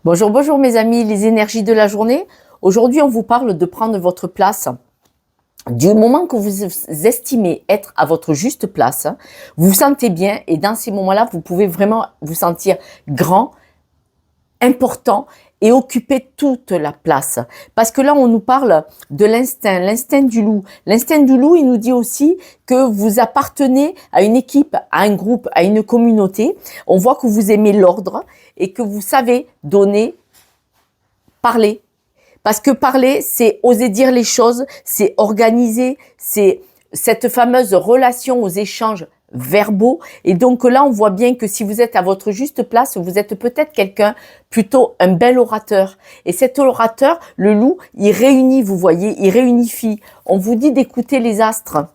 Bonjour, bonjour mes amis, les énergies de la journée. Aujourd'hui, on vous parle de prendre votre place. Du moment que vous estimez être à votre juste place, vous vous sentez bien et dans ces moments-là, vous pouvez vraiment vous sentir grand, important et occuper toute la place. Parce que là, on nous parle de l'instinct du loup. L'instinct du loup, il nous dit aussi que vous appartenez à une équipe, à un groupe, à une communauté. On voit que vous aimez l'ordre et que vous savez donner, parler. Parce que parler, c'est oser dire les choses, c'est organiser, c'est cette fameuse relation aux échanges verbaux. Et donc là, on voit bien que si vous êtes à votre juste place, vous êtes peut-être quelqu'un, plutôt un bel orateur. Et cet orateur, le loup, il réunit, vous voyez, il réunifie. On vous dit d'écouter les astres.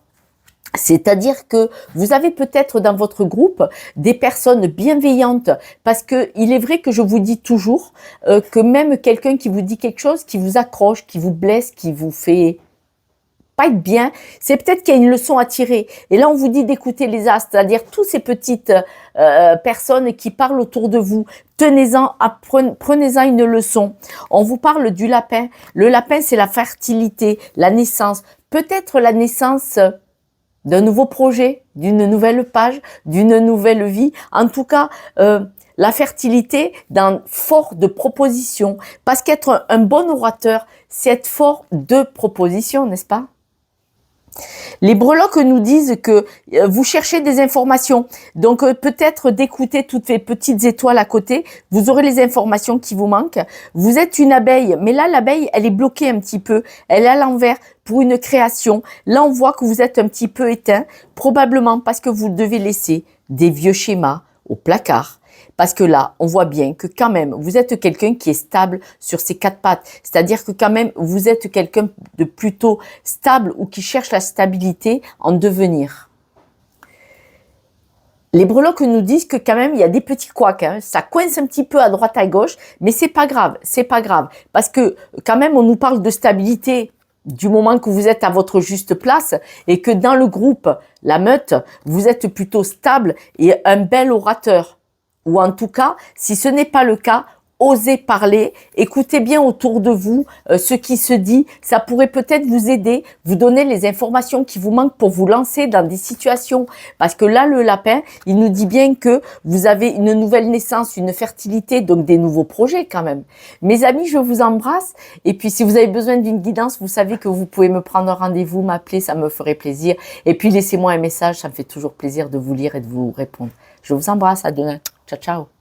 C'est-à-dire que vous avez peut-être dans votre groupe des personnes bienveillantes, parce que il est vrai que je vous dis toujours que même quelqu'un qui vous dit quelque chose, qui vous accroche, qui vous blesse, qui vous fait pas être bien, c'est peut-être qu'il y a une leçon à tirer. Et là, on vous dit d'écouter les astres, c'est-à-dire toutes ces petites personnes qui parlent autour de vous. Tenez-en, prenez-en une leçon. On vous parle du lapin. Le lapin, c'est la fertilité, la naissance. Peut-être la naissance d'un nouveau projet, d'une nouvelle page, d'une nouvelle vie. En tout cas, la fertilité dans fort de propositions. Parce qu'être un bon orateur, c'est être fort de propositions, n'est-ce pas? Les breloques nous disent que vous cherchez des informations. Donc peut-être d'écouter toutes les petites étoiles à côté, vous aurez les informations qui vous manquent. Vous êtes une abeille, mais là l'abeille, elle est bloquée un petit peu. Elle est à l'envers pour une création. Là on voit que vous êtes un petit peu éteint, probablement parce que vous devez laisser des vieux schémas au placard. Parce que là, on voit bien que quand même, vous êtes quelqu'un qui est stable sur ses quatre pattes. C'est-à-dire que quand même, vous êtes quelqu'un de plutôt stable ou qui cherche la stabilité en devenir. Les breloques nous disent que quand même, il y a des petits couacs. Ça coince un petit peu à droite, à gauche, mais c'est pas grave, c'est pas grave. Parce que quand même, on nous parle de stabilité du moment que vous êtes à votre juste place et que dans le groupe, la meute, vous êtes plutôt stable et un bel orateur. Ou en tout cas, si ce n'est pas le cas, osez parler, écoutez bien autour de vous ce qui se dit, ça pourrait peut-être vous aider, vous donner les informations qui vous manquent pour vous lancer dans des situations. Parce que là, le lapin, il nous dit bien que vous avez une nouvelle naissance, une fertilité, donc des nouveaux projets quand même. Mes amis, je vous embrasse. Et puis, si vous avez besoin d'une guidance, vous savez que vous pouvez me prendre un rendez-vous, m'appeler, ça me ferait plaisir. Et puis, laissez-moi un message, ça me fait toujours plaisir de vous lire et de vous répondre. Je vous embrasse, à demain. Ciao, ciao.